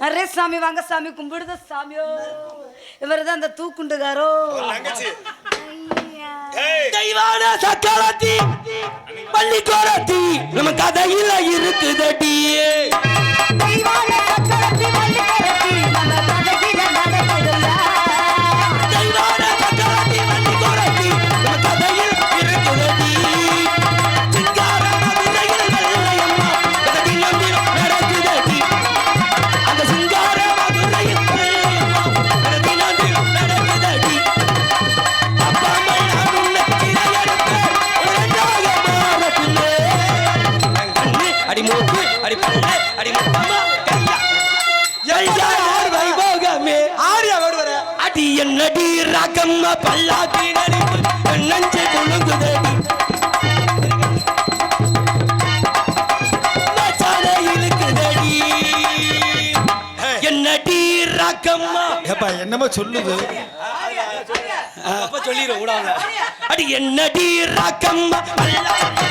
Array சாமி வாங்க சாமி கும்பிடுத சாமியோ. இவர்தான் அந்த தூக்குண்டுகாரோ. தெய்வான சக்கரத்தி பள்ளிக்கோரத்தி நம்ம கதையில இருக்குதடி. தெய்வான சக்கரத்தி பள்ளிக்கோரத்தி நம்ம கதையில நடக்குதுல்ல. தெய்வான சக்கரத்தி பள்ளிக்கோரத்தி நம்ம கதையில் இருக்குதடி. சிங்கார மதுரையில் வெள்ளையம்மா கதையில் நடக்குதடி. அந்த சிங்கார மதுரையில் வெள்ளையம்மா கதையில் நடக்குதடி. அப்பா மயிலாடும் அடி மூக்கு அடி பல்ல அடி முப்பமா கையா வைபோகமே ஆரியா ஓடுவர அடி என்னடி ராக்கம்மா பல்லாக்கி நடிப்பு நஞ்சை கொழுங்குதடி. மச்சானே இழுக்குதடி என்னடி ராக்கம்மா. ஏப்பா என்னமோ சொல்லுது. அப்ப சொல்லிரும் கூடாது. அடி என்னடி ராக்கம்மா பல்லாக்கி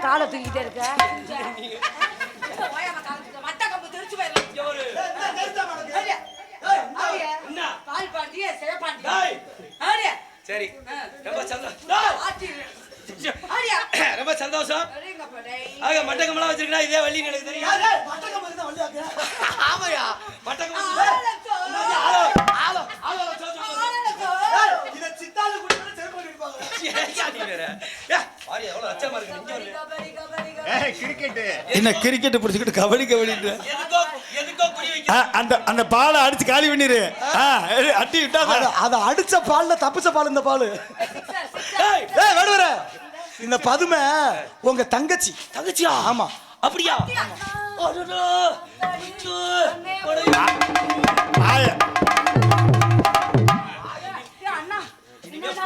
காலை தூக்கிட்டே இருக்க. சரி ரொம்ப சந்தோஷம். மட்டக்கம்பெல்லாம் வச்சிருக்கா இதே வள்ளி எனக்கு தெரியும். ஆமையா மட்டக்கம் என்ன கிரிக்கெட் பிடிச்சிக்கிட்டு கபடி கபடிட்டு அந்த பாலை அடிச்சு காலி பண்ணிரு. அட்டி விட்டா அத அடிச்ச பால்ல தப்பிச்ச பால் இந்த பால். வேடுவர இந்த பதுமை உங்க தங்கச்சி. தங்கச்சியா? ஆமா. அப்படியா?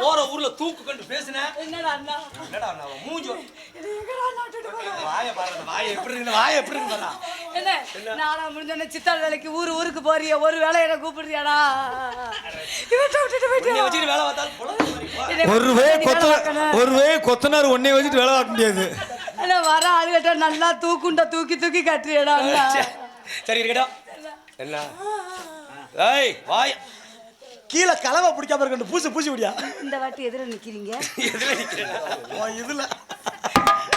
போற ஊர்ல தூக்கு கண்டு பேசுன மூஞ்சி நானா முடிஞ்ச சித்தாள் வேலைக்கு ஊருக்கு போறிய ஒரு வேலை என்ன கூப்பிடுறியாடா? ஒருவே கொத்தனார் ஒன்னே வச்சுட்டு வேலை பார்க்க முடியாது. வர ஆளுகிட்ட நல்லா தூக்குண்ட தூக்கி தூக்கி கட்டுறியடா. சரி இருக்கட்டும். என்ன வாய் கீழே கலவை பிடிக்காம இருக்கு பூசி பூசி விடியா. இந்த வாட்டி எதிர நிக்கிறீங்க. இதுல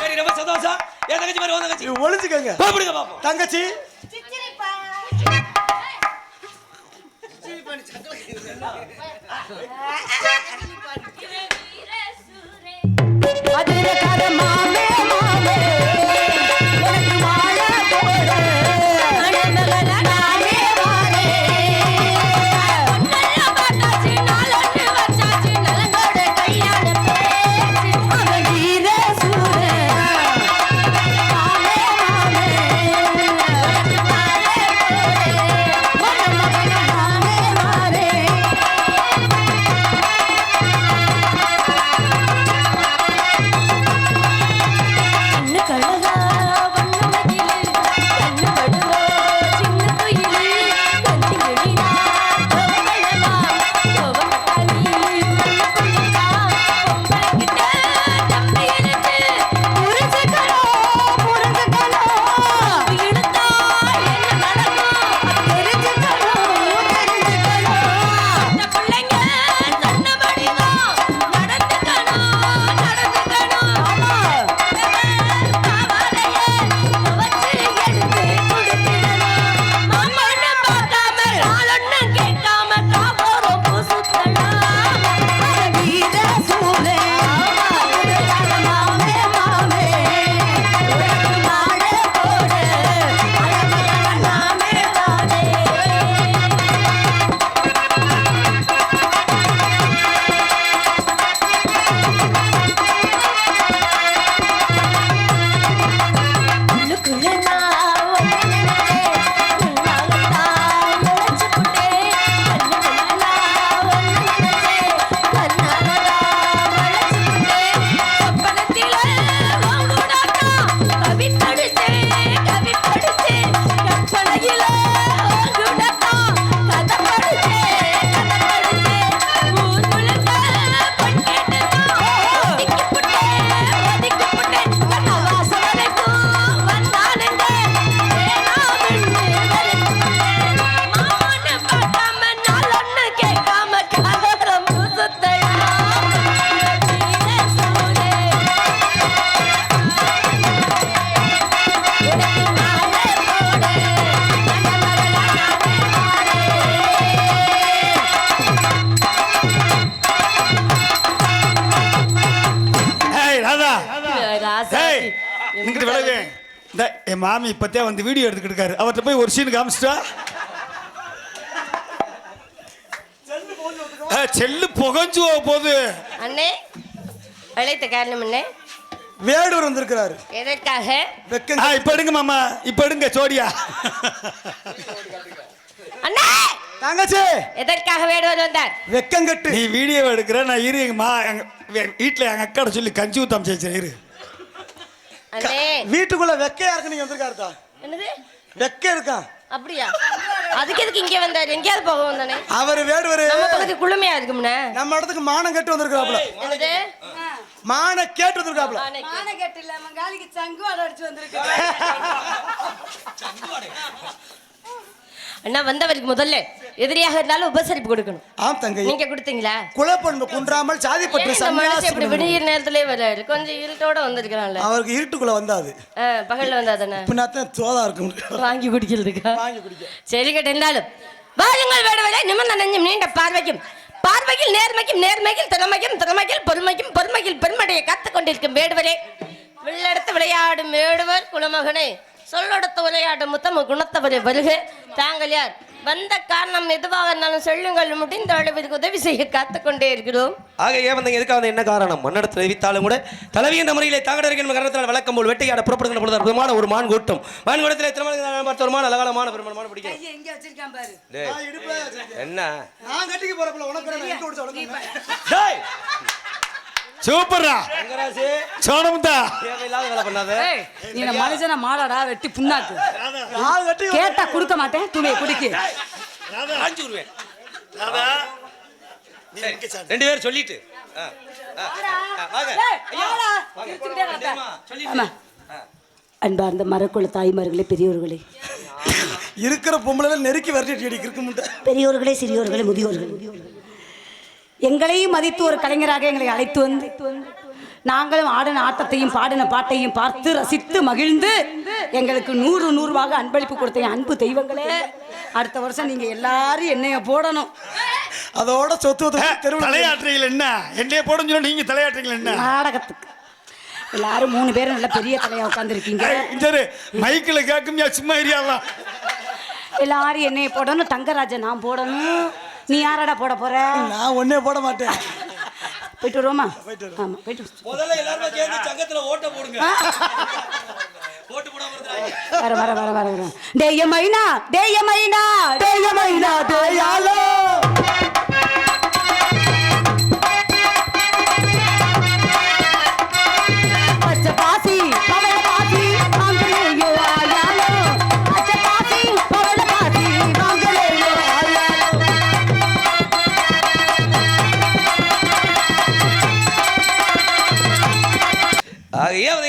சரி ரொம்ப சந்தோஷம். ஏன் தங்கச்சி மாதிரி தங்கச்சி ஒளிஞ்சுக்கங்க. பாப்பிடுங்க பாப்போம். தங்கச்சி இங்கிட்டு விளைவே இந்த என் மாமி இப்பத்தே வந்து வீடியோ எடுத்துக்கிட்டு இருக்காரு. அவர்கிட்ட போய் ஒரு சீன் காமிச்சிட்டா செல்லு புகஞ்சு போகுது. அண்ணே அழைத்த காரணம் என்ன? வேடூர் வந்திருக்கிறாரு. எதற்காக? இப்ப எடுங்க மாமா, இப்ப எடுங்க சோடியா. அண்ணா தங்கச்சி எதற்காக வேடூர் வந்தார்? வெக்கங்கட்டு. நீ வீடியோ எடுக்கிற, நான் இரு எங்க வீட்டுல எங்க அக்காட சொல்லி கஞ்சி ஊத்தாம செய்ய இரு. அண்ணே வீட்டுக்குள்ள வெக்கையா இருக்கு, நீங்க வந்திருக்காருதா? என்னது வெக்க இருக்கா? அப்படியா? அதுக்கு எதுக்கு இங்க வந்தாரு? எங்கயாவது போக வந்தானே? அவர் வேடுவரு நம்ம பக்கத்து குளுமையா இருக்கும்னே. நம்ம இடத்துக்கு மானம் கட்டு வந்திருக்காப்ல. என்னது மான கேட்டு வந்திருக்காப்ல. மான கேட்டு இல்ல மங்காலிக்கு சங்கு அடிச்சு வந்திருக்கு. அண்ணா வந்தவருக்கு முதல்ல எதிரியாக இருந்தாலும் உபசரிப்பு கொடுக்கணும். ஆம் தங்கை. நீங்க கொடுத்தீங்களா? குலப்பண்பு குன்றாமல் சாதி பற்று சன்னியாசி. இப்படி விடியற நேரத்திலே வராரு. கொஞ்சம் இருட்டோட வந்திருக்கான்ல. அவருக்கு இருட்டுக்குள்ள வந்தாது. பகல்ல வந்தாதானே? பின்னாத்தான் சோதா இருக்கும். வாங்கி குடிக்கிறதுக்கா? வாங்கி குடிக்க. சரி கேட்டு இருந்தாலும் வாருங்கள் வேடுவரே. நிமிர்ந்த நெஞ்சும் நீண்ட பார்வைக்கும் பார்வையில் நேர்மைக்கும் நேர்மையில் திறமைக்கும் திறமையில் பொறுமைக்கும் பொறுமையில் பெருமடையை காத்துக் கொண்டிருக்கும் வேடுவரே. வில்லெடுத்து விளையாடும் வேடுவர் குலமகனே. சொல்லெடுத்து விளையாடும் முத்தம குணத்தவரை வருக. தாங்கள் யார்? வந்த காரணம் எதுவாக இருந்தாலும் சொல்லுங்கள். முடிந்த அளவிற்கு உதவி செய்ய காத்துக்கொண்டே இருக்கிறோம். ஆக ஏன் வந்தீங்க? எதுக்காக வந்தீங்க? என்ன காரணம்? மன்னடத்தில் தெரிவித்தாலும் கூட தலைவி என்ற முறையிலே தாங்கடர்கள் காரணத்தால் வழக்கம் போல் வேட்டையாட புறப்படுகின்ற பொழுது அற்புதமான ஒரு மான் கூட்டம். மான் கூட்டத்தில் திருமணமான அழகான பெருமான் பிடிக்கும். எங்க வச்சிருக்கான் பாரு. என்ன நான் கட்டிக்க போறப்பல உனக்கு சூப்பரா சோனமுந்தா தேவையில்லாத வேலை பண்ணாத. நீ மனுஷனா மாடாடா வெட்டி புண்ணாக்கு. நான் கட்டி கேட்டா கொடுக்க மாட்டேன். துணியை குடிக்கு. ரெண்டு பேரும் சொல்லிட்டு அன்பார்ந்த மரக்குள்ள தாய்மார்களே, பெரியோர்களே, இருக்கிற பொம்பளை நெருக்கி வரட்டி இருக்க முட்டை. பெரியோர்களே, சிறியோர்களே, முதியோர்களே, எங்களையும் மதித்து ஒரு கலைஞராக எங்களை அழைத்து வந்து நாங்களும் ஆடின ஆட்டத்தையும் பாடின பாட்டையும் பார்த்து ரசித்து மகிழ்ந்து எங்களுக்கு 100 அன்பளிப்பு கொடுத்த அன்பு தெய்வங்களே, அடுத்த வருஷம் நீங்க எல்லாரும் என்னைய போடணும். அதோட சொத்து தலையாட்டுறீங்க என்ன? என்னைய போடணும் சொல்லி நீங்க தலையாட்டுறீங்க என்ன? நாடகத்துக்கு எல்லாரும் 3 பேரும் நல்ல பெரிய தலையா உட்காந்துருக்கீங்க. சரி மைக்கில் கேட்கும் சும்மா ஏரியாலாம் எல்லாரும் என்னைய போடணும். தங்கராஜன் நான் போடணும். நீ யாரடா போட போற? நான் ஒன்னே போட மாட்டேன். போயிட்டு வருவோமா? ஆமா போயிட்டு முதல்ல எல்லாரும் சேர்ந்து சங்கத்துல ஓட்ட போடுங்க. ஓட்டு போடாம இருந்தாங்க. வர வர வர வர வர. டேய் மைனா, டேய் மைனா, டேய் மைனா, டேயாலோ. பச்சை பாசி பவள பாசி வாங்கலையோ ஆயாலோ. பச்சை பாசி பவள பாசி வாங்கலையோ ஆயாலோ.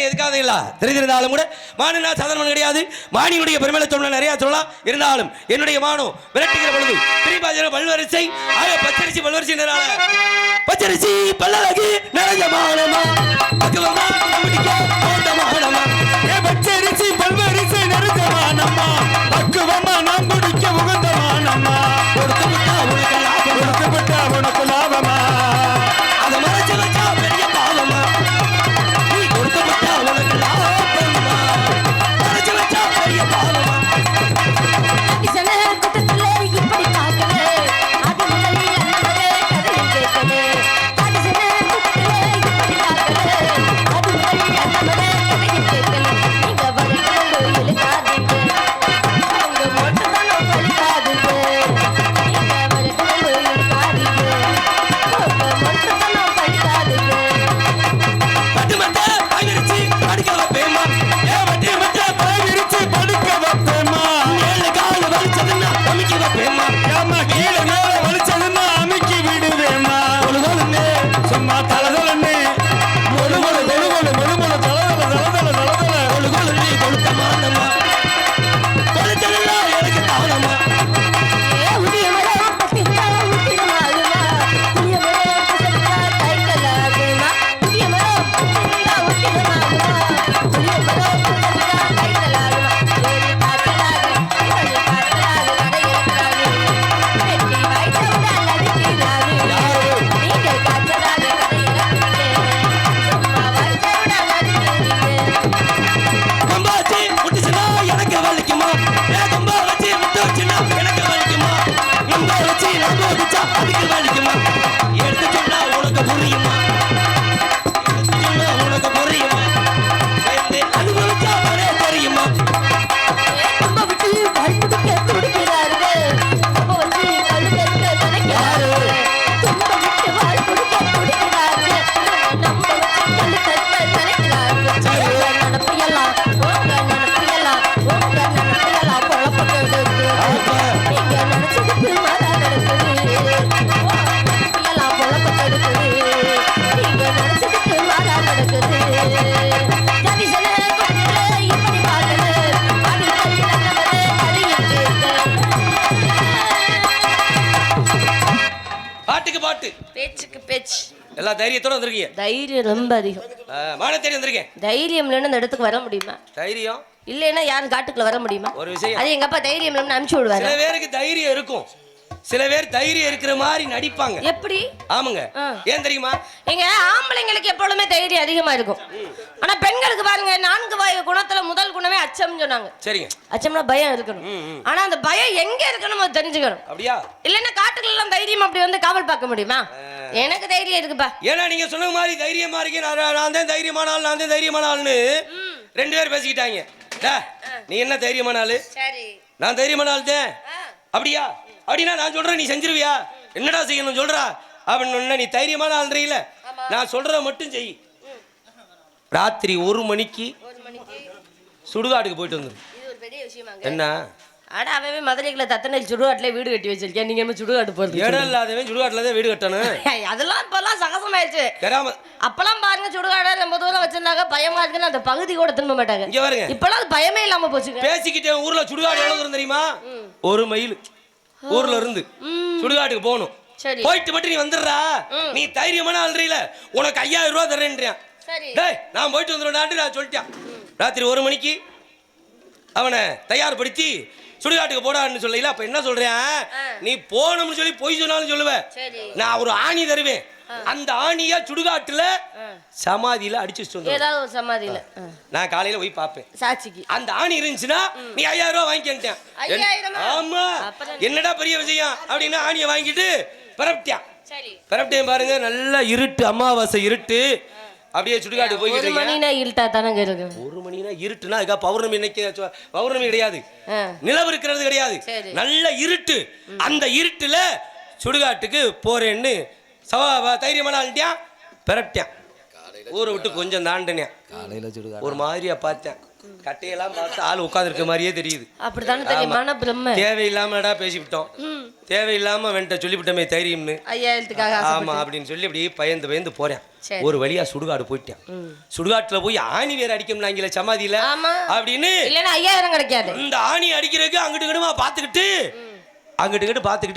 எதுக்காக தெரிந்திருந்தாலும் கூட மாநில சாதாரண கிடையாது. மானியுடைய பெருமையை சொல்ல நிறைய சொல்லலாம். இருந்தாலும் என்னுடைய மானோ விரட்டுகிற பொழுது திரிபாஜன பல்வரிசை ஆக பச்சரிசி பல்வரிசை பச்சரிசி பல்லழகு நிறைய மானமா பக்குவமா குடிக்க ஓட்டமானமா பச்சரிசி பல்வரிசை நெருக்கமானம்மா பக்குவமா நாம் குடிக்க உகந்தமானம்மா கொடுத்து விட்டா உனக்கு லாபம் கொடுத்து விட்டா உனக்கு லாபமா அதை மறைச்சு வச்சா பெரிய பாவமா நீ கொடுத்து விட்டா உனக்கு லாபமா மறைச்சு வச்சா பெரிய பாவமா கிசன கூட்டத்துல இப்படி பார்க்கல அது முதலில் அண்ணனே கதையும் கேட்கல. கிசன கூட்டத்துல இப்படி பார்க்கல அது முதலில் அண்ணனே கதையும் கேட்கல. நீங்க வரணும் இழுக்காதீங்க. ஆகமா கம்பா வச்சு முட்டுச்சுன்னா எனக்கு வலிக்குமா கம்பா வச்சு முட்டு வச்சுன்னா எனக்கு வலிக்குமா கம்பா வச்சு நம்ம வச்சா அதுக்கு வலிக்குமா எடுத்து சொன்னா உனக்கு புரியுமா எடுத்து சொன்னா உனக்கு புரியுமா சேர்ந்து அனுபவிச்சா அவரே தெரியுமா பாட்டுக்கு பாட்டு பேச்சுக்கு பேச்சு எல்லா தைரியத்தோட வந்திருக்கீங்க தைரியம் ரொம்ப அதிகம் மான தேடி வந்திருக்கேன் தைரியம் இல்லைன்னு இந்த இடத்துக்கு வர முடியுமா தைரியம் இல்லைன்னா யாரும் காட்டுக்குள்ள வர முடியுமா ஒரு விஷயம் அது எங்க அப்பா தைரியம் இல்லைன்னு அனுப்பிச்சு விடுவாரு சில பேருக்கு தைரியம் இருக்கும் சில பேர் தைரியம் இருக்கிற மாதிரி நடிப்பாங்க எப்படி ஆமாங்க ஏன் தெரியுமா எங்க ஆம்பளைங்களுக்கு எப்பொழுதுமே தைரியம் அதிகமா இருக்கும் ஆனா பெண்களுக்கு பாருங்க 4 குணத்துல முதல் குணமே அச்சம்னு சொன்னாங்க சரிங்க அச்சம்னா பயம் இருக்கணும் ஆனா அந்த பயம் எங்க இருக்கணும் அது தெரிஞ்சுக்கணும் அப்படியா இல்லன்னா காட்டுக்குள்ள எல்லாம் தைரியம் அப்படி வந்து காவல் பார்க்க முடியுமா எனக்கு தைரியம் இருக்குப்பா ஏன்னா நீங்க சொன்ன மாதிரி தைரியமா இருக்கீங்க நான் தான் தைரியமான ஆள் நான் தான் தைரியமான ஆள்னு 2 பேர் பேசிக்கிட்டாங்க நீ என்ன தைரியமான ஆளு சரி நான் தைரியமான ஆள் தான் அப்படியா அப்படின்னா நான் சொல்றேன் நீ செஞ்சிருவியா என்னடா செய்யணும் சொல்றா அப்படின்னு நீ தைரியமான ஆள்றீல நான் சொல்றத மட்டும் செய் ராத்திரி 1 மணிக்கு சுடுகாட்டுக்கு போயிட்டு வந்துரு இது ஒரு பெரிய விஷயமாங்க என்ன அட அவவே மதுரைக்குள்ள தத்தனை சுடுகாட்டுல வீடு கட்டி வச்சிருக்கேன் நீங்க என்ன சுடுகாட்டு போறது இடம் இல்லாதவன் சுடுகாட்டுல தான் வீடு கட்டணும் அதெல்லாம் இப்பெல்லாம் சகசமாயிருச்சு கிராம அப்பெல்லாம் பாருங்க சுடுகாட ரொம்ப தூரம் வச்சிருந்தாங்க பயமா இருக்குன்னு அந்த பகுதி கூட திரும்ப மாட்டாங்க இங்க பாருங்க இப்பெல்லாம் அது பயமே இல்லாம போச்சுங்க பேசிக்கிட்டே ஊர்ல சுடுகாடு எவ்வளவு தூரம் தெரியுமா 1 மைல் ஊர்ல இருந்து சுடுகாட்டுக்கு போகணும் சரி போயிட்டு மட்டும் நீ வந்துடுறா நீ தைரியமான ஆள்றீல உனக்கு 5000 ரூபாய் தரேன்றியான் சரி டேய் நான் போயிட்டு வந்துடுறேன் நான் சொல்லிட்டேன் ராத்திரி 1 மணிக்கு அவனை தயார்படுத்தி சுடுகாட்டுக்கு போடான்னு சொல்லல அப்ப என்ன சொல்றேன் நீ போகணும்னு சொல்லி பொய் சொன்னாலும் சொல்லுவேன் நான் ஒரு ஆணி தருவேன் அந்த ஆணியா சுடுகாட்டுல சமாதியில அடிச்சு வச்சுட்டு ஏதாவது ஒரு சமாதியில நான் காலையில போய் பார்ப்பேன் சாட்சிக்கு அந்த ஆணி இருந்துச்சுன்னா நீ 5000 ரூபாய் வாங்கிக்கிட்டேன் 5000 ஆமா என்னடா பெரிய விஷயம் அப்படின்னா ஆணியை வாங்கிட்டு பரப்பிட்டான் சரி பரப்பிட்டேன் பாருங்க நல்லா இருட்டு அமாவாசை இருட்டு அப்படியே சுடுகாடு போய்கிட்டு 1 மணினா இருட்டா தானங்க இருக்கு 1 மணினா இருட்டுனா அதுக்கா பௌர்ணமி இன்னைக்கு பௌர்ணமி கிடையாது நிலவு இருக்கிறது கிடையாது நல்ல இருட்டு அந்த இருட்டுல சுடுகாட்டுக்கு போறேன்னு தைரியமான ஆள்ட்டியான் பெறட்டேன் ஊரை விட்டு கொஞ்சம் தாண்டினேன் ஒரு மாதிரியா பார்த்தேன் கட்டையெல்லாம் பார்த்து ஆள் உட்கார்ந்துருக்க மாதிரியே தெரியுது அப்படித்தானே தெரியுமான பிரம்ம தேவையில்லாமடா பேசிவிட்டோம் தேவையில்லாம வெண்ட சொல்லிவிட்டோமே தைரியம்னு 5000த்துக்காக ஆமா அப்படின்னு சொல்லி அப்படியே பயந்து போறேன் ஒரு வழியா சுடுகாடு போயிட்டேன் சுடுகாட்டுல போய் ஆணி வேற அடிக்கணும்னாங்களே சமாதியில அப்படின்னு இல்லன்னா 5000 கிடைக்காது இந்த ஆணி அடிக்கிறதுக்கு அங்கிட்டு கிடுமா பாத்துக்கிட்டு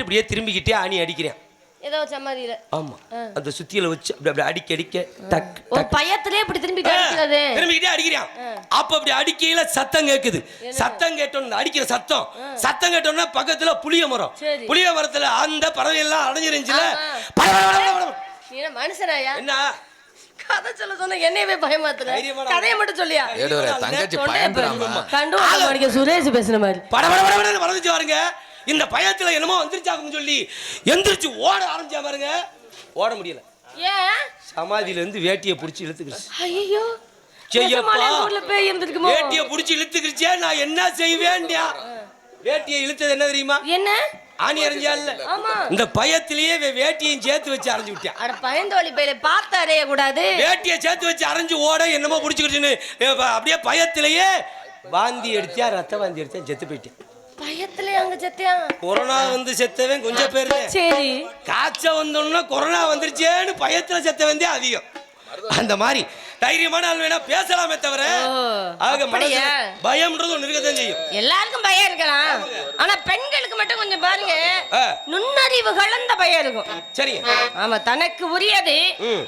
இப்படியே திரும்பிக்கிட்டே ஆணி அடிக்கிறேன் ஏதோ சமாதியில ஆமா அந்த சுத்தியில வச்சு அப்படி அடிக்க டக் ஒரு பயத்திலே இப்படி திரும்பிக்கிட்டே அடிக்கிறான் அப்ப அப்படி அடிக்கையில சத்தம் கேக்குது சத்தம் கேட்டோம் அடிக்கிற சத்தம் கேட்டோம்னா பக்கத்துல புளிய மரத்துல அந்த பறவை எல்லாம் அடைஞ்சிருந்துச்சுல மனுஷனாயா என்ன கதை சொல்ல சொன்ன என்னையவே பயமாத்துல கதையை மட்டும் சொல்லியா தங்கச்சி பயந்துறாமா கண்டு சுரேஷ் பேசுன மாதிரி படபடபடன்னு வளர்ந்துச்சு பாருங்க இந்த பயத்துல என்னமோ வந்துருச்சாக்குன்னு சொல்லி எந்திரிச்சு ஓட ஆரம்பிச்சா பாருங்க ஓட முடியல ஏன் சமாதியில இருந்து வேட்டியை பிடிச்சி இழுத்துக்கிச்சு ஐயோ வேட்டியை பிடிச்சி இழுத்துக்கிச்சே நான் என்ன செய்வேன் வேட்டியை இழுத்தது என்ன தெரியுமா என்ன ஆணி அரைஞ்சா இல்ல இந்த பயத்திலேயே வேட்டியையும் சேர்த்து வச்சு அரைஞ்சு விட்டான் அட பயந்தோலி பையில பார்த்து அறைய கூடாது வேட்டியை சேர்த்து வச்சு அரைஞ்சு ஓட என்னமோ பிடிச்சிக்கிச்சுன்னு அப்படியே பயத்திலேயே வாந்தி அடிச்சா ரத்த வாந்தி அடிச்சா செத்து போயிட்டேன் பயத்திலே அங்க செத்தியா கொரோனா வந்து செத்தவன் கொஞ்சம் பேர் சரி காய்ச்சல் வந்தோம்னா கொரோனா வந்துருச்சேன்னு பயத்துல செத்தவன் தான் அதிகம் அந்த மாதிரி தைரியமான ஆள் வேணா பேசலாமே தவிர ஆக மனசுல அப்படியா? பயம்ன்றது ஒண்ணு இருக்கதான் செய்யும். எல்லாருக்கும் பயம் இருக்கலாம், ஆனா பெண்களுக்கு மட்டும் கொஞ்சம் பாருங்க ஆ. நுண்ணறிவு கலந்த பயம் இருக்கும். சரிங்க. ஆமா, தனக்கு உரியது ம்.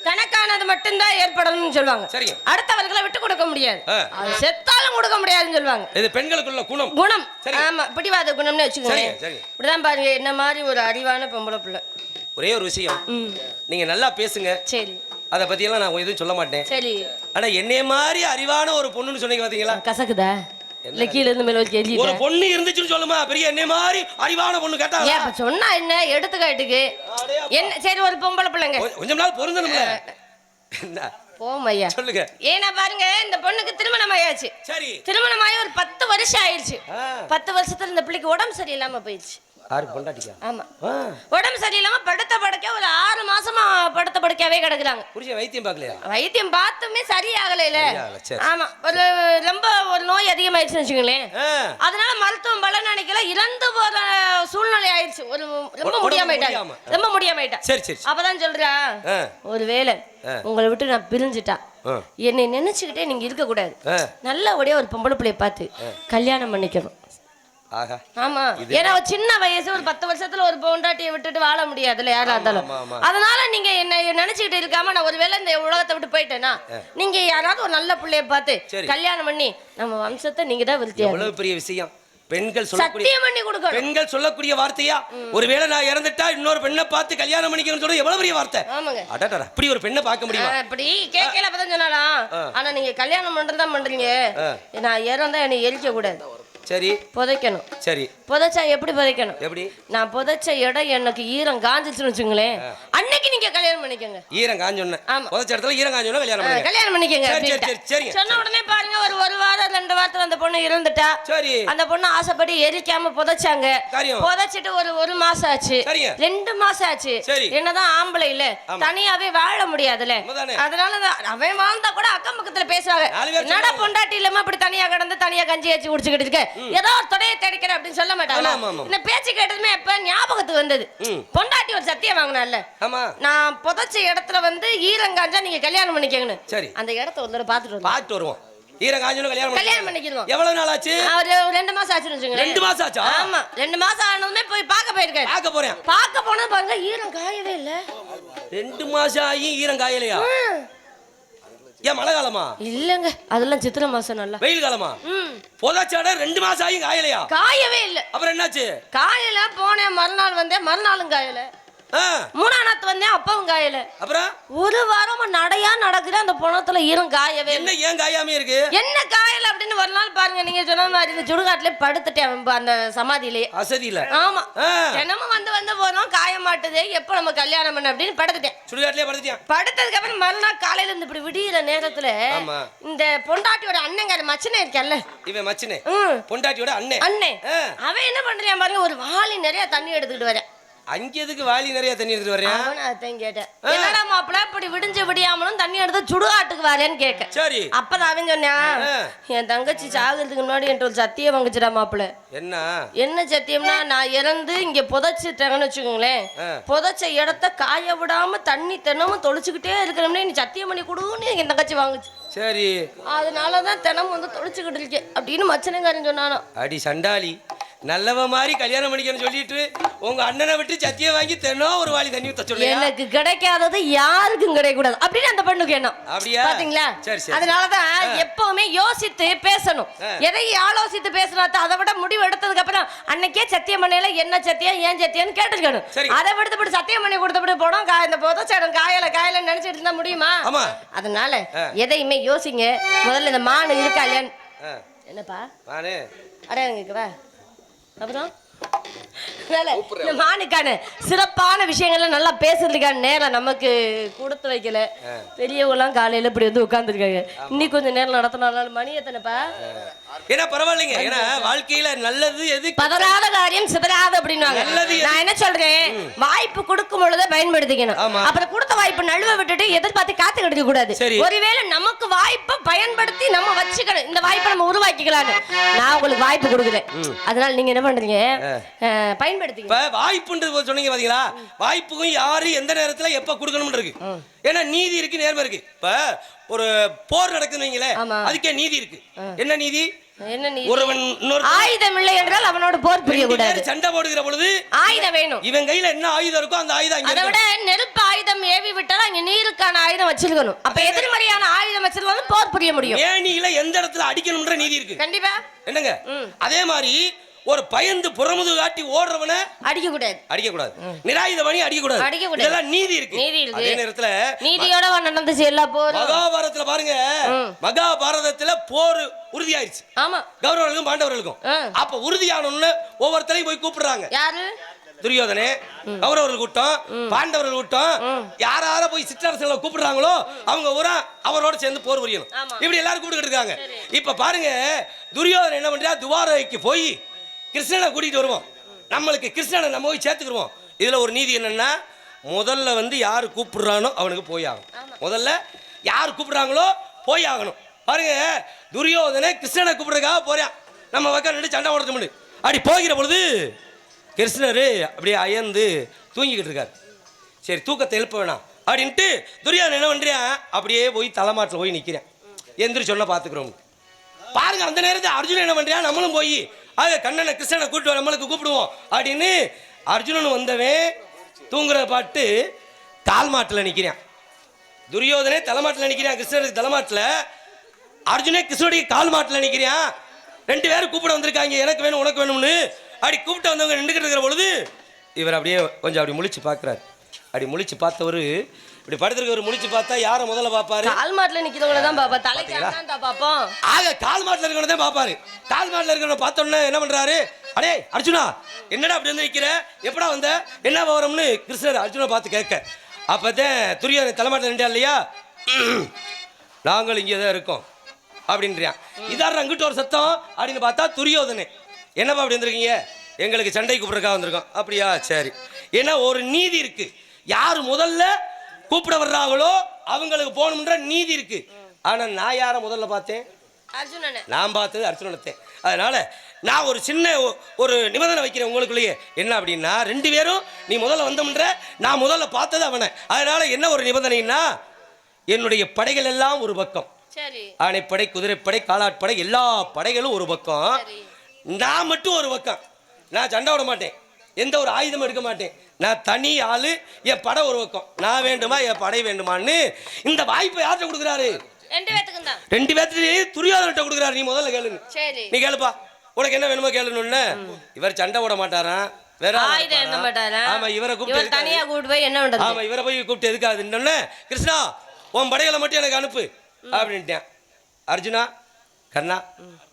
தனக்கானது மட்டும்தான் ஏற்படணும்னு சொல்லுவாங்க. சரிங்க. அடுத்தவர்களை விட்டு கொடுக்க முடியாது, ஆ. அது செத்தாலும் கொடுக்க முடியாதுன்னு சொல்லுவாங்க. இது பெண்களுக்குள்ள குணம். குணம். சரி. ஆமா, பிடிவாத குணம்னு வச்சுக்கோங்க. சரிங்க, சரிங்க. இப்படிதான் பாருங்க, என்ன மாதிரி ஒரு அறிவான பொம்பளை பிள்ளை. ஒரே ஒரு விஷயம், நீங்க நல்லா பேசுங்க, சரி அதை பத்தியெல்லாம் நான் எதுவும் சொல்ல மாட்டேன். சரி. ஆனா என்னைய மாதிரி அறிவான ஒரு பொண்ணுன்னு சொன்னீங்க பாத்தீங்களா? கசக்குதா இல்ல கீழ இருந்து மேல ஒரு கேள்வி? ஒரு பொண்ணு இருந்துச்சுன்னு சொல்லுமா, பெரிய என்னைய மாதிரி அறிவான பொண்ணு கேட்டா ஏன் அப்ப சொன்னா என்ன எடுத்துக்காட்டுக்கு என்ன? சரி, ஒரு பொம்பளை பிள்ளைங்க கொஞ்சம் நாள் பொருந்தணும்ல. என்ன போம் ஐயா, சொல்லுங்க. ஏன்னா பாருங்க, இந்த பொண்ணுக்கு திருமணம் ஆயாச்சு. சரி. திருமணம் ஆகி ஒரு 10 வருஷம் ஆயிடுச்சு. 10 வருஷத்துல இந்த பிள்ளைக்கு உடம்பு சரியில்லாம போயிடுச்சு. யாருக்கு பொண்டாட்டிக்கா? ஆமா, உடம்பு சரியில்லாம படுத்த படுக்க ஒரு 6 மாசமா படுத்த படுக்கவே கிடக்குறாங்க. புரிஞ்ச வைத்தியம் பார்க்கலையா? வைத்தியம் பார்த்துமே சரியாகல. சரி. ஆமா, ரொம்ப ஒரு நோய் அதிகமாயிடுச்சுன்னு வச்சுக்கோங்களேன். அதனால மருத்துவம் பலன் நினைக்கல, இறந்து போற சூழ்நிலை ஆயிடுச்சு. ஒரு ரொம்ப முடியாம ரொம்ப முடியாம. சரி சரி. அப்பதான் சொல்றா, ஒருவேளை உங்களை விட்டு நான் பிரிஞ்சுட்டா என்னை நினைச்சுக்கிட்டே நீங்க இருக்க கூடாது, நல்லபடியா ஒரு பொம்பளை பிள்ளைய பார்த்து கல்யாணம் பண்ணிக்கணும். ஆஹா. ஆமா, ஏன்னா ஒரு சின்ன வயசு, ஒரு 10 வருஷத்துல ஒரு பொண்டாட்டியை விட்டுட்டு வாழ முடியாதுல்ல யாரா இருந்தாலும். அதனால நீங்க என்ன நினைச்சுக்கிட்டு இருக்காம, நான் ஒருவேளை இந்த உலகத்தை விட்டு போயிட்டேன்னா நீங்க யாராவது ஒரு நல்ல பிள்ளைய பார்த்து கல்யாணம் பண்ணி நம்ம வம்சத்தை நீங்க தான் விருத்தியா. எவ்வளவு பெரிய விஷயம் பெண்கள் சொல்லக்கூடிய, சத்தியம் பண்ணி கொடுக்கணும். பெண்கள் சொல்லக்கூடிய வார்த்தையா? ஒருவேளை நான் இறந்துட்டா இன்னொரு பெண்ணை பார்த்து கல்யாணம் பண்ணிக்கணும்னு சொல்றது எவ்வளவு பெரிய வார்த்தை. ஆமாங்க. அடடா, அப்படி ஒரு பெண்ணை பார்க்க முடியுமா? அப்படி கேட்கல, அப்பதான் சொன்னாலாம். ஆனா நீங்க கல்யாணம் பண்றதா பண்றீங்க, நான் இறந்தா என்னை எரிக்க கூடாது, சரி புதைக்கணும். சரி. புதைச்சா எப்படி புதைக்கணும்? எப்படி? நான் புதைச்ச இடம் எனக்கு ஈரம் காஞ்சிச்சுன்னு வச்சுங்களேன், அன்னைக்கு நீங்க கல்யாணம் பண்ணிக்கோங்க. ஈரம் காஞ்சோன்னு? ஆமா, புதைச்ச இடத்துல ஈரம் காஞ்சோன்னு கல்யாணம் பண்ணுங்க. கல்யாணம் பண்ணிக்கோங்க. சரி சரி சரி. சொன்ன உடனே பாருங்க, ஒரு வாரம் 2 வாரத்துல அந்த பொண்ணு இறந்துட்டா. சரி. அந்த பொண்ணு ஆசைப்படி எரிக்காம புதைச்சாங்க. புதைச்சிட்டு ஒரு மாசம் ஆச்சு, 2 மாசம் ஆச்சு. என்னதான் ஆம்பளை இல்ல, தனியாவே வாழ முடியாதுல்ல. அதனால அவன் வாழ்ந்தா கூட அக்கம் பக்கத்துல பேசுவாங்க, என்னடா பொண்டாட்டி இல்லாம அப்படி தனியா கிடந்து தனியா கஞ்சி வச்சு குடிச்சுக்கிட்டு இருக்க, ஏதோ ஒரு தொடையை தடிக்கிற அப்படின்னு சொல்ல மாட்டாங்க. இந்த பேச்சு கேட்டதுமே எப்ப ஞாபகத்துக்கு வந்தது, பொண்டாட்டி ஒரு சத்தியம் வாங்கினால, நான் புதைச்ச இடத்துல ஈரம் காஞ்சா நீங்க கல்யாணம் பண்ணிக்கங்க. சரி, அந்த இடத்த ஒரு தடவை பாத்துட்டு வருவோம். ஈரம் காஞ்சோன்னு கல்யாணம் பண்ணிக்கிறோம். எவ்வளவு நாள் ஆச்சு? ஒரு 2 மாசம் ஆச்சுன்னு வச்சுக்கோங்க. 2 மாசம் ஆச்சா? ஆமா, 2 மாசம் ஆனதுமே போய் பார்க்க போயிருக்காரு. பார்க்க போனா பாருங்க, ஈரம் காயவே இல்ல. 2 மாசம் ஆகி ஈரம் காயலையா? ஏன் மழை காலமா? இல்லங்க, அதெல்லாம் சித்திரை மாசம். நல்லா வெயில் காலமா? புதைச்சாட 2 மாசம் ஆகி காயலையா? காயவே இல்ல. அப்புறம் என்னாச்சு? காயல, போனேன் மறுநாள் வந்தேன், மறுநாளும் காயல. 3ஆம் நாள் வந்தேன், அப்பவும் காயல. அப்புறம் ஒரு வாரமா நடையா நடக்குது, அந்த பொணத்துல ஈரம் காயவே என்ன. ஏன் காயாம இருக்கு? என்ன காயல அப்படின்னு ஒரு நாள் பாருங்க, நீங்க சொன்ன மாதிரி இந்த சுடுகாட்டுல படுத்துட்டேன் அந்த சமாதியிலே. அசதியில? ஆமா, தினமும் வந்து போனோம், காய மாட்டுதே, எப்ப நம்ம கல்யாணம் பண்ண அப்படின்னு படுத்துட்டேன். சுடுகாட்டுலயே படுத்துட்டேன். படுத்ததுக்கு அப்புறம் மறுநாள் காலையில இருந்து இப்படி விடியிற நேரத்துல இந்த பொண்டாட்டியோட அண்ணன் மச்சனே இருக்கல்ல, இவன் மச்சனே பொண்டாட்டியோட அண்ணன் அவன் என்ன பண்றான் பாருங்க, ஒரு வாளி நிறைய தண்ணி எடுத்துக்கிட்டு வரேன். அங்க எதுக்கு வாளி நிறைய தண்ணி எடுத்து வர்றேன்? அதான் கேட்டேன், என்னடா மாப்பிள்ள இப்படி விடிஞ்சு விடியாமலும் தண்ணி எடுத்து சுடுகாட்டுக்கு வரேன்னு கேட்க. சரி. அப்பதான் அவன் சொன்னான், என் தங்கச்சி சாகிறதுக்கு முன்னாடி என்கிட்ட ஒரு சத்தியம் வாங்கிச்சுடா மாப்பிள்ள. என்ன சத்தியம்னா, நான் இறந்து இங்க புதைச்சிட்டேன்னு வச்சுக்கோங்களேன், புதைச்ச இடத்த காய விடாம தண்ணி தினமும் தொளிச்சுக்கிட்டே இருக்கணும்னே நீ சத்தியம் பண்ணி கொடுன்னு என் தங்கச்சி வாங்குச்சு. சரி. அதனாலதான் தினமும் தொளிச்சுக்கிட்டு இருக்கேன் அப்படின்னு மச்சனங்காரன் சொன்னானோ. அடி சண்டாளி, நல்லவ மாதிரி கல்யாணம் பண்ணிக்கன்னு சொல்லிட்டு உங்க அண்ணனை விட்டு சத்தியம் வாங்கி தினம் ஒரு வாளி தண்ணி ஊத்த சொல்லுங்க. எனக்கு கிடைக்காதது யாருக்கும் கிடைக்கூடாது அப்படின்னு அந்த பொண்ணுக்கு எண்ணம். அப்படியா? பாத்தீங்களா? அதனாலதான் எப்பவுமே யோசித்து பேசணும். எதை ஆலோசித்து பேசினா அதை விட முடிவு எடுத்ததுக்கு அப்புறம் அன்னைக்கே சத்தியம் பண்ணல, என்ன சத்தியம் ஏன் சத்தியம்னு கேட்டுக்கணும். அதை விடுத்து சத்தியம் பண்ணி கொடுத்தபடி போனோம், இந்த புதைச்சடம் காயல நினைச்சிட்டு இருந்தா முடியுமா? அதனால எதையுமே யோசிங்க. முதல்ல இந்த மானு இருக்கா இல்லையான்னு. என்னப்பா மானு அடையாளங்கவா? அப்புறம் இந்த மானுக்கான சிறப்பான விஷயங்கள்ல நல்லா பேசுறதுக்கான நேரம் நமக்கு கொடுத்து வைக்கல. பெரியவங்கலாம் காலையில இப்படி உட்கார்ந்துருக்காங்க. இன்னைக்கு கொஞ்சம் நேரம் நடத்தினாலும் மணி எத்தனைப்பா? ஏன்னா பரவாயில்லைங்க, ஏன்னா வாழ்க்கையில நல்லது எது பதறாத காரியம் சிதறாது அப்படின்னாங்க. நான் என்ன சொல்றேன், வாய்ப்பு கொடுக்கும் பொழுது பயன்படுத்திக்கணும். அப்புறம் கொடுத்த வாய்ப்பு நழுவ விட்டுட்டு எதிர்பார்த்து காத்து கிடைக்க கூடாது. ஒருவேளை நமக்கு வாய்ப்பை பயன்படுத்தி நம்ம வச்சுக்கணும், இந்த வாய்ப்பை நம்ம உருவாக்கிக்கலாம்னு நான் உங்களுக்கு வாய்ப்பு கொடுக்குறேன். அதனால நீங்க என்ன பண்றீங்க, பயன்படுத்தி. வாய்ப்புன்றது சொன்னீங்க பாத்தீங்களா, வாய்ப்புக்கும் யாரு எந்த நேரத்துல எப்ப கொடுக்கணும்னு இருக்கு. ஏன்னா நீதி இருக்கு, நேர்மை இருக்கு. இப்ப ஒரு போர் நடக்குதுன்னு வைங்களேன், ஆமா. அதுக்கே நீதி இருக்கு. என்ன நீதி? என்ன நீதி? ஒருவன் இன்னொரு ஆயுதம் இல்லை என்றால் அவனோட போர் புரிய கூடாது. சண்டை போடுகிற பொழுது ஆயுதம் வேணும். இவன் கையில என்ன ஆயுதம் இருக்கோ அந்த ஆயுதம் அங்க அதை விட இருக்கணும். நெருப்பு ஆயுதம் ஏவி விட்டாலும் அங்க நீருக்கான ஆயுதம் வச்சிருக்கணும். அப்ப எதிர்மறையான ஆயுதம் வச்சிருந்தாலும் போர் புரிய முடியும். ஏணியில எந்த இடத்துல அடிக்கணும்ன்ற நீதி இருக்கு. கண்டிப்பா. என்னங்க? அதே மாதிரி ஒரு பயந்து புறமுது காட்டி ஓடுறவன அடிக்க கூடாது. அடிக்க கூடாது. நிராயுதபாணி அடிக்க கூடாது. அடிக்க கூடாது. இதெல்லாம் நீதி இருக்கு. நீதி இருக்கு. அதே நேரத்துல நீதியோட நடந்துச்சு எல்லா போரும். மகாபாரதத்துல பாருங்க, மகாபாரதத்துல போர் உறுதியாயிருச்சு. ஆமா. கௌரவர்களுக்கும் பாண்டவர்களுக்கும். அப்ப உறுதியானோன்னு ஒவ்வொருத்தரையும் போய் கூப்பிடுறாங்க. யாரு? துரியோதனே, கௌரவர்கள் கூட்டம், பாண்டவர்கள் கூட்டம், யாரார போய் சிற்றரசர்களை கூப்பிடுறாங்களோ அவங்க ஊரா அவரோட சேர்ந்து போர் புரியணும். இப்படி எல்லாரும் கூப்பிட்டு இருக்காங்க. இப்ப பாருங்க, துரியோதனன் என்ன பண்றா, துவாரகைக்கு போய் கிருஷ்ணனை கூட்டிட்டு வருவோம், நம்மளுக்கு கிருஷ்ணனை நம்ம போய் சேர்த்துக்கிடுவோம். இதுல ஒரு நீதி என்னன்னா, முதல்ல வந்து யாரு கூப்பிடுறானோ அவனுக்கு போய் ஆகணும். முதல்ல யார் கூப்பிடுறாங்களோ போய் ஆகணும். பாருங்க, துரியோதனை கிருஷ்ணனை கூப்பிடுறதுக்காக போறான். நம்ம பக்கம் நின்று சண்டை ஓடுறது முடியும். அப்படி போகிற பொழுது கிருஷ்ணர் அப்படியே அயர்ந்து தூங்கிக்கிட்டு இருக்காரு. சரி, தூக்கத்தை எழுப்ப வேணாம் அப்படின்ட்டு துரியோதனன் என்ன பண்றான், அப்படியே போய் தலைமாட்டில் போய் நிற்கிறேன். எந்திரி சொன்ன பார்த்துக்கிறோம். பாருங்க, அந்த நேரத்தில் அர்ஜுனன் என்ன பண்றான், நம்மளும் போய் ஆக கண்ணனை கிருஷ்ணனை கூப்பிட்டு நம்மளுக்கு கூப்பிடுவோம் அப்படின்னு அர்ஜுனன் வந்தவன் தூங்குற பாட்டு கால் மாட்டில் நிற்கிறான். துரியோதனே தலைமாட்டில் நிற்கிறான், கிருஷ்ணனுக்கு தலைமாட்டில். அர்ஜுனே கிருஷ்ணனுடைய கால் மாட்டில் நிற்கிறான். ரெண்டு பேரும் கூப்பிட வந்திருக்காங்க, எனக்கு வேணும் உனக்கு வேணும்னு. அப்படி கூப்பிட்டு வந்தவங்க நின்றுக்கிட்டு இருக்கிற பொழுது இவர் அப்படியே கொஞ்சம் அப்படி முழிச்சு பார்க்குறாரு. அப்படி முழிச்சு பார்த்தவர் இப்படி படுத்துருக்கவர் முழிச்சு பார்த்தா யாரை முதல்ல பார்ப்பாரு? கால் மாட்டில் நிற்கிறவங்கள தான் பாப்பா, தலைக்கு தான் பார்ப்போம். ஆக கால் மாட்டில் இருக்கிறவங்க தான் பார்ப்பாரு. கால் மாட்டில் இருக்கிறவங்க பார்த்தோன்னே என்ன பண்ணுறாரு, அடே அர்ஜுனா என்னடா அப்படி வந்து நிற்கிற, எப்படா வந்த, என்ன விவரம்னு கிருஷ்ணர் அர்ஜுனை பார்த்து கேட்க. அப்போதான் துரியோதனன் தலைமாட்டில் நின்றா இல்லையா, நாங்கள் இங்கே தான் இருக்கோம் அப்படின்றான். இதார் அங்கிட்ட ஒரு சத்தம் அப்படின்னு பார்த்தா துரியோதனே, என்னப்பா அப்படி வந்திருக்கீங்க, எங்களுக்கு சண்டை கூப்பிட்றதுக்காக வந்திருக்கோம். அப்படியா, சரி. ஏன்னா ஒரு நீதி இருக்கு, யார் முதல்ல கூப்பிட வர்றாங்களோ அவங்களுக்கு போகணும்ன்ற நீதி இருக்கு. ஆனா நான் யாரை முதல்ல பார்த்தேன், அர்ஜுனனை. நான் பார்த்தது அர்ஜுனனை. அதனால நான் ஒரு சின்ன ஒரு நிபந்தனை வைக்கிறேன் உங்களுக்குள்ளேயே. என்ன அப்படின்னா, ரெண்டு பேரும் நீ முதல்ல வந்தோம்ன்ற, நான் முதல்ல பார்த்தது அவனை. அதனால என்ன ஒரு நிபந்தனைன்னா, என்னுடைய படைகள் எல்லாம் ஒரு பக்கம், ஆணைப்படை, குதிரைப்படை, காலாட்படை, எல்லா படைகளும் ஒரு பக்கம், நான் மட்டும் ஒரு பக்கம். நான் சண்டை விட மாட்டேன், எந்த ஒரு ஆயுதமும் எடுக்க மாட்டேன், நான் தனி ஆளு, என் படை ஒரு பக்கம், நான் வேண்டுமா என் படை வேண்டுமான்னு இந்த வாய்ப்பை யார்கிட்ட கொடுக்குறாரு, ரெண்டு பேர்த்தையும் துரியோதனன்ட்ட கொடுக்குறாரு. நீ முதல்ல கேளு, நீ கேளுப்பா, உனக்கு என்ன வேணுமோ கேளுன்னு. இவர் சண்டை விட மாட்டாராம், வேற ஆமா, இவரை கூப்பிட்டு தனியா கூப்பிட்டு போய் என்ன பண்றது, ஆமா இவரை போய் கூப்பிட்டு எதுக்காதுன்னு, கிருஷ்ணா உன் படைகளை மட்டும் எனக்கு அனுப்பு அப்படின்ட்டேன். அர்ஜுனா கண்ணா,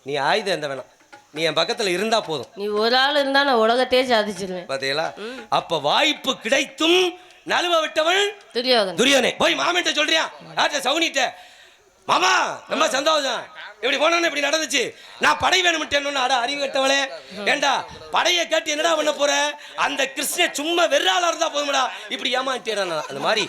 நீ ஆயுதம் எந்த வேணாம், நீ என் பக்கத்துல இருந்தா போதும், நீ ஒரு ஆள் இருந்தா நான் உலகத்தையே சாதிச்சிருவேன். பாத்தீங்களா? அப்ப வாய்ப்பு கிடைத்தும் நழுவ விட்டவன் துரியோதனே. போய் மாமன்ட்ட சொல்றியா, சவுனிட்ட, மாமா ரொம்ப சந்தோஷம், இப்படி போனோன்னு இப்படி நடந்துச்சு, நான் படை வேணும்ட்டேன்னு. அட அறிவு கட்டவளே, ஏண்டா படையை கேட்டு என்னடா பண்ண போற, அந்த கிருஷ்ண சும்மா வெறாளா இருந்தா போதும்டா, இப்படி ஏமாத்திடா. அந்த மாதிரி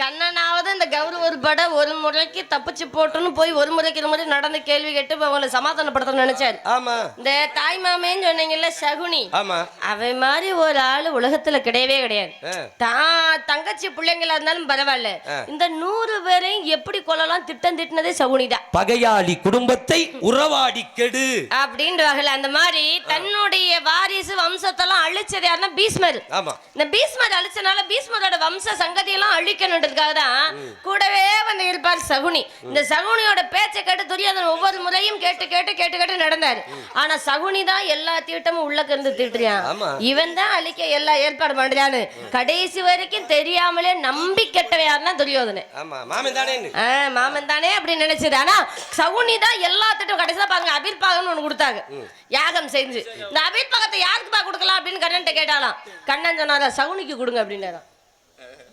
கண்ணனாவது இந்த கௌரவர் பட ஒரு முறைக்கு தப்பிச்சு போட்டுன்னு போய் ஒரு முறைக்கு முறை நடந்த கேள்வி கேட்டு அவங்களை சமாதானப்படுத்தணும்னு நினைச்சாரு. ஆமா, இந்த தாய் மாமேன்னு சொன்னீங்கல்ல சகுனி, ஆமா, அவன் மாதிரி ஒரு ஆளு உலகத்துல கிடையவே கிடையாது. தான் தங்கச்சி பிள்ளைங்களா இருந்தாலும் பரவாயில்ல, இந்த 100 பேரையும் எப்படி கொள்ளலாம் திட்டம் திட்டினதே சகுனிதான். பகையாளி குடும்பத்தை உறவாடி கெடு அப்படின்ற வகையில அந்த மாதிரி தன்னுடைய வாரிசு வம்சத்தெல்லாம் அழிச்சது யாருன்னா பீஷ்மர். ஆமா, இந்த பீஷ்மர் அழிச்சனால பீஷ்மரோட வம்ச சங்கதியெல்லாம் அழிக்கணும் தான் கூடவே வந்து இருப்பார் சகுனி. இந்த சகுனியோட பேச்சை கேட்டு துரியோதனன் ஒவ்வொரு முறையும் கேட்டு கேட்டு கேட்டு கேட்டு நடந்தாரு. ஆனா சகுனி தான் எல்லா தீட்டமும் உள்ளக்க இருந்து தீட்டுறான், இவன் தான் அழிக்க எல்லா ஏற்பாடு பண்றான்னு கடைசி வரைக்கும் தெரியாமலே நம்பி கெட்டவன் யாருன்னா துரியோதனன். மாமன் தானே அப்படின்னு நினைச்சது. ஆனா சகுனி தான் எல்லா திட்டம் கடைசியா பாருங்க அபிர்பாகம்னு ஒண்ணு கொடுத்தாங்க, யாகம் செஞ்சு. இந்த அபிர்பாகத்தை யாருக்குப்பா கொடுக்கலாம் அப்படின்னு கண்ணன் கேட்டாலாம். கண்ணன் சொன்னாரா, சகுனிக்கு கொடுங்க அப்படின்னாராம்.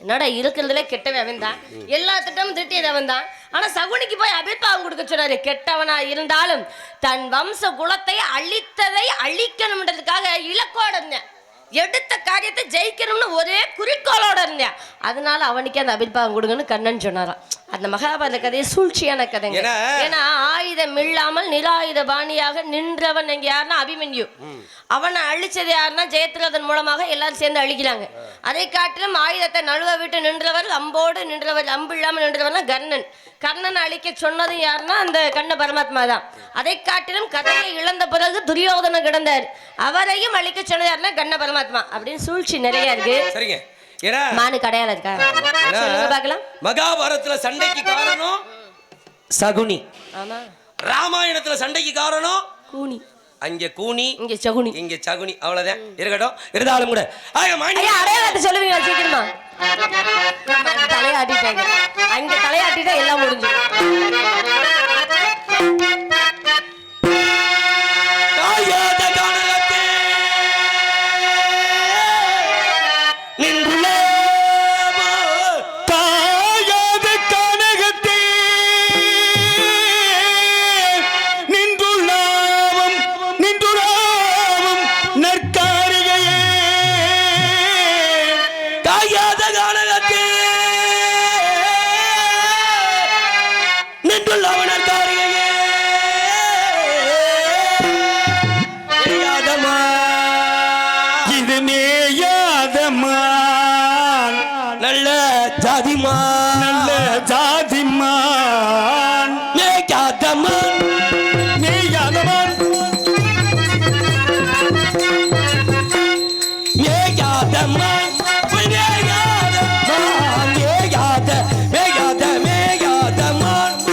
என்னடா இருக்கிறதுல கெட்டவன் அவன் தான், எல்லா திட்டமும் திட்டியவன் தான். ஆனா சகுனிக்கு போய் அபிர்பாகம் கொடுக்க சொன்னாரு. கெட்டவனா இருந்தாலும் தன் வம்ச குலத்தை அழித்ததை அழிக்கணும்ன்றதுக்காக இலக்கோட எடுத்த காரியத்தை ஜெயிக்கணும்னு ஒரே குறிக்கோளோட இருந்தேன். அதனால அவனுக்கே அந்த அபிர்பாகம் கொடுங்கன்னு கண்ணன் சொன்னாராம். அந்த மகாபாரத கதையை சூழ்ச்சியான கதைங்க. ஏன்னா ஆயுதம் இல்லாமல் நிராயுத பாணியாக நின்றவன் எங்க யாருன்னா அபிமன்யு. அவனை அழிச்சது யாருன்னா ஜெயத்ரதன் மூலமாக எல்லாரும் சேர்ந்து அழிக்கிறாங்க. அதை காட்டிலும் ஆயுதத்தை நழுவ விட்டு நின்றவர், அம்போடு நின்றவர், அம்பு இல்லாமல் நின்றவர்னா கர்ணன். கர்ணனை அழிக்க சொன்னது யாருன்னா அந்த கண்ண பரமாத்மா தான். அதை காட்டிலும் கதையை இழந்த பிறகு துரியோதனன் கிடந்தார், அவரையும் அழிக்க சொன்னது யாருன்னா கண்ண பரமாத்மா. அப்படின்னு சூழ்ச்சி நிறைய இருக்கு. சரிங்க. ஏன்னா மானுக்கு அடையாளம் இருக்கா சொல்லுங்க பார்க்கலாம். மகாபாரதத்துல சண்டைக்கு காரணம் சகுனி. ஆமா. ராமாயணத்துல சண்டைக்கு காரணம் கூனி. அங்க கூனி, இங்க சகுனி, இங்க சகுனி. அவ்வளவுதான். இருக்கட்டும். இருந்தாலும் கூட அடையாளத்தை சொல்லுவீங்க சீக்கிரமா. தலையாட்டிட்டாங்க. அங்க தலையாட்டிட்டா எல்லாம் முடிஞ்சு. நல்ல ஜாதிமான், நல்ல ஜாதிமான், மேகாதமான், மேகாதமான், மேகாதமான், மேகாதமான், மேகாத மேகாத மேகாதமான், மேகாதமான்,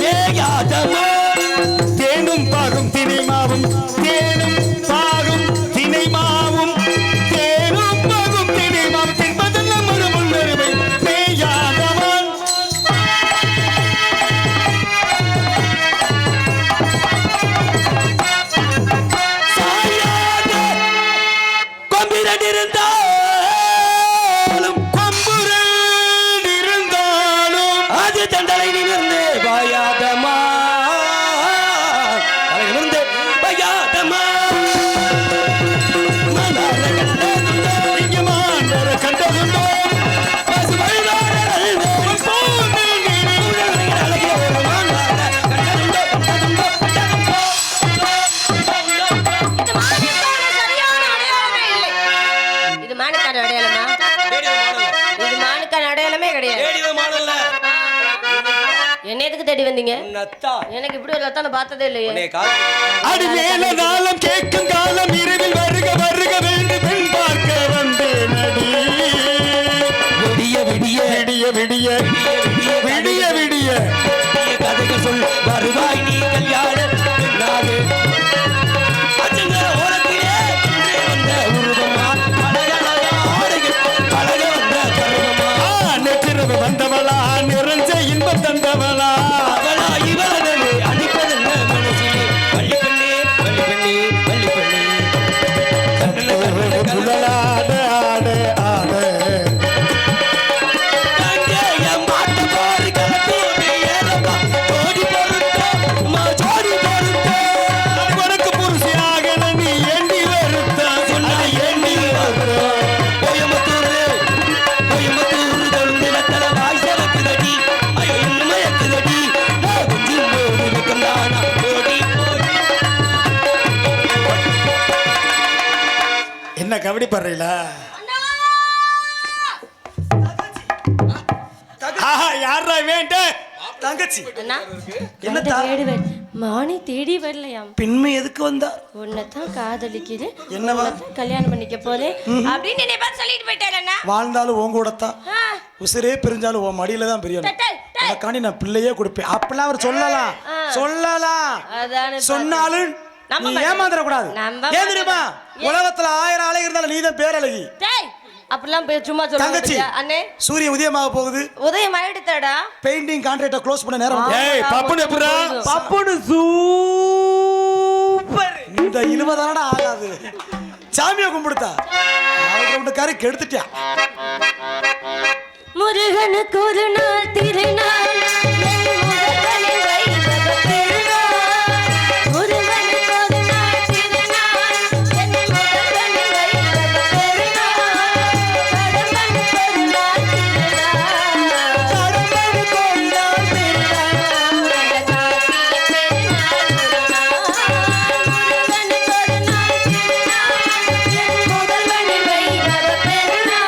மேகாதமான். தேனும் பாகும் தினைமாவும், தேனும் பாகும் தினைமாவும், தேனும் பாகும் தினைமாவும் தின்பதெல்லாம் ஒரு முன்னருமை மேயாதவன். சாயாத கொம்பிரன் இருந்தாலும், கொம்புரன் இருந்தாலும் அது தண்டலை நிமிர்ந்து பாயாதமா, என்ன எதுக்கு தேடி வந்தீங்க? எனக்கு இப்படி ஒரு லத்தான பார்த்ததே இல்லையே. அடி மேல காலம் கேட்கும் காலம் இரவில் வருக வருக வேண்டும் பெண் பார்க்க வந்தேன் அடி. விடிய விடிய விடிய விடிய விடிய விடிய கதைகள் சொல் வருவாய் நீ கல்யாண பெண்ணாக. அச்சங்கர ஓரத்திலே வந்த உருவமா, பழக வந்த பருவமா, நெற்றிரவு வந்தவளா, நிறைஞ்ச இன்பம் தந்தவளா, அவளா இவளே அடிப்பதென்ன மனசிலே வள்ளிக்கண்ணே கபடி படுறீங்களா? ஆஹா, யாரா வேண்டே? தங்கச்சி அண்ணா என்ன தேடி வர மானி தேடி வரலையாம். பெண்மை எதுக்கு வந்தா? உன்னைத்தான் காதலிக்குது, என்னவா? உன்னைத்தான் கல்யாணம் பண்ணிக்க போதே அப்படின்னு என்னை பார்த்து சொல்லிட்டு போயிட்டாரு அண்ணா. வாழ்ந்தாலும் உன் கூட தான், ஆ, உசிரே பிரிஞ்சாலும் உன் மடியில தான் பிரியணும். டேய், டேய். உனக்காண்டி நான் பிள்ளையே கொடுப்பேன். அப்பெல்லாம் அவர் சொல்லலாம் சொல்லலாம், அதானே சொன்னாலும் நம்ப நீ மாட்டேன். ஏமாந்துடக்கூடாது. நம்ப ஏன் தெரியுமா? மாட்டேன். உலகத்துல 1000 அழகி இருந்தாலும் நீ தான் பேரழகி. டேய், அப்படிலாம் சும்மா தங்கச்சி சொல்லுங்க அண்ணே. சூரிய உதயமாக போகுது. உதயம் ஆயிடுத்தாடா. பெயிண்டிங் கான்ட்ராக்ட க்ளோஸ் பண்ண நேரம் வந்து. ஏய் பப்புனு எப்படா? பப்புனு சூப்பர். இந்த 20 ஆகாது. சாமியை கும்பிடுத்தா அவங்க காரை கெடுத்துட்டியா? முருகனுக்கு ஒரு நாள் திருநாள், என் முதல்வனின் வைபவ பெருநாள். முருகனுக்கு ஒரு நாள் திருநாள், என் முதல்வனின் வைபவ பெருநாள். கடம்பனுக்கு ஒரு நாள் திருநாள், கடம்பனுக்கு ஒரு நாள் பெருநாள். கடகாத்திய பெருநாள் ஒரு நாள். முருகனுக்கு ஒரு நாள் திருநாள், என் முதல்வனின் வைபவ பெருநாள்.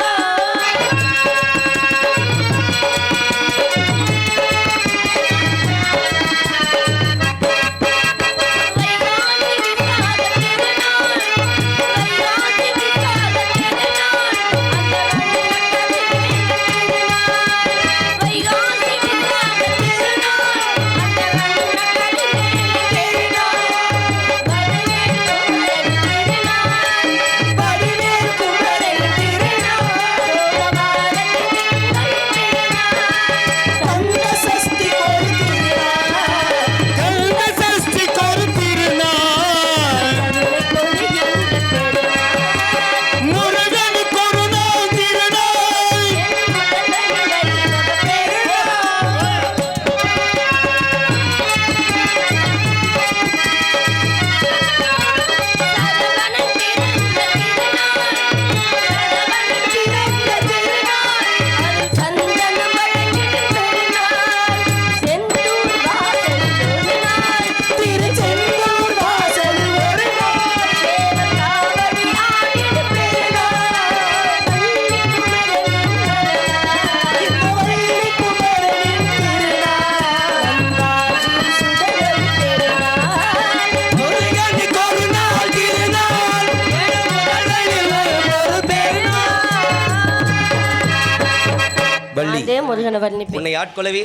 முருகனை வர்ணிப்பேன். உன்னை ஆட்கொள்ளவே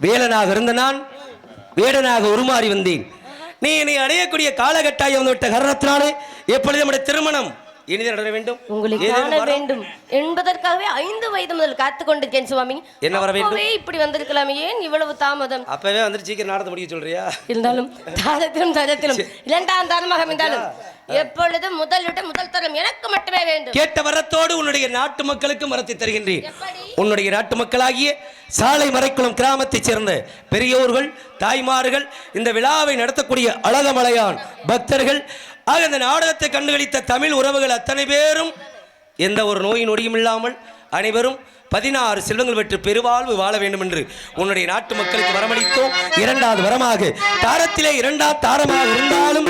வேலனாக இருந்த நான் வேடனாக உருமாறி வந்தேன். நீ என்னை அடையக்கூடிய காலகட்டாயம் வந்து விட்ட காரணத்தினாலே எப்பொழுது நம்முடைய திருமணம் இனிதே நட வேண்டும், உங்களை காண வேண்டும் என்பதற்காகவே 5 வயது முதல் காத்து கொண்டிருக்கேன் சுவாமி. என்ன வர வேண்டும்? இப்படி வந்திருக்கலாமே, ஏன் இவ்வளவு தாமதம்? அப்பவே வந்து சீக்கிரம் நாடத்தை முடிக்க சொல்றியா? இருந்தாலும் தாரத்திலும் தாரத்திலும் 2ஆம் தாரமாக அமைந்தாலும் எப்பொழுதும் முதல் தரம் எனக்கு மட்டுமே வேண்டும். கேட்ட வரத்தோடு உன்னுடைய நாட்டு மக்களுக்கு மரத்தை தருகின்றேன். உன்னுடைய நாட்டு மக்களாகிய சாலை மறைக்குளம் கிராமத்தைச் சேர்ந்த பெரியோர்கள், தாய்மார்கள், இந்த விழாவை நடத்தக்கூடிய அழகமலையான் பக்தர்கள் ஆக இந்த நாடகத்தை கண்டுகளித்த தமிழ் உறவுகள் அத்தனை பேரும் எந்த ஒரு நோய் நொடியும் இல்லாமல் அனைவரும் 16 செல்வங்கள் பெற்று பெருவாழ்வு வாழ வேண்டும் என்று உன்னுடைய நாட்டு மக்களுக்கு வரமளித்தோம். 2வது வரமாக தாரத்திலே 2ஆம் தாரமாக இருந்தாலும்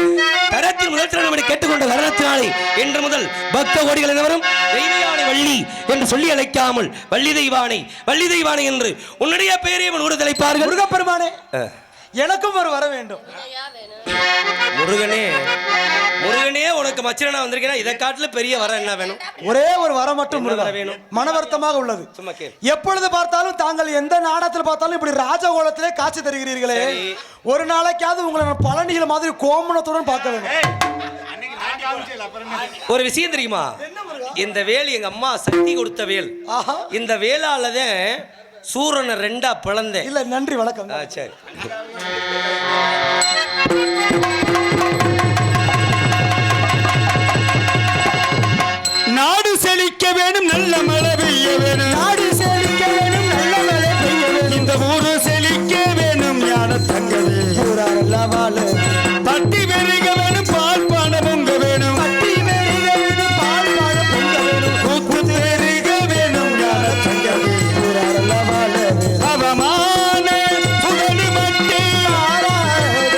தரத்தின் முதல் திறனை கேட்டுக்கொண்ட காரணத்தினாலே இன்று முதல் பக்த கோடிகள் அனைவரும் தெய்வயானை வள்ளி என்று சொல்லி அழைக்காமல் வள்ளி தெய்வானை என்று உன்னுடைய பெயரை ஊடுதலைப்பார்கள். முருகப்பெருமானே, எனக்கும் ஒரு வர வேண்டும். முருகனே உனக்கு மச்சனா வந்திருக்கேன். இதை காட்டுல பெரிய வர என்ன வேணும்? ஒரே ஒரு வர மட்டும் வேணும். மனவருத்தமாக உள்ளது. எப்பொழுது பார்த்தாலும் தாங்கள் எந்த நாடகத்தில் பார்த்தாலும் இப்படி ராஜகோலத்திலே காட்சி தருகிறீர்களே, ஒரு நாளைக்காவது உங்களை பழனியில மாதிரி கோமணத்துடன் பார்க்க வேண்டும். ஒரு விஷயம் தெரியுமா? இந்த வேல் எங்க அம்மா சக்தி கொடுத்த வேல். இந்த வேளாலதான் சூரனை 2ஆ பிளந்தேன். இல்ல, நன்றி, வணக்கம். சரி. நாடு செழிக்க வேணும், நல்ல மழை பெய்ய வேணும். நாடு செழிக்க வேணும், நல்ல மழை பெய்ய வேணும். இந்த ஊரு செழிக்க வேணும், ஞான தங்கவே. ஊராரெல்லாம் வாழ பட்டி பெருக வேணும், பால் பானை பொங்க வேணும். பட்டி பெருக வேணும், பால் பானை பொங்க வேணும். கூத்து பெருக வேணும், ஞான தங்கவே. ஊராரெல்லாம் வாழ அவமான புகழ் மட்டே ஆராத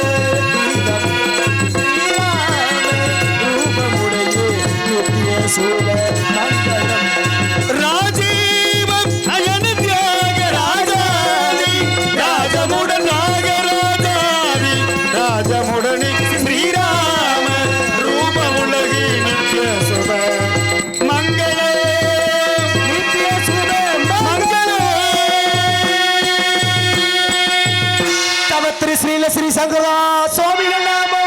ஸ்ரீ ஸ்ரீல ஸ்ரீ சங்கரா சுவாமிகள் நாம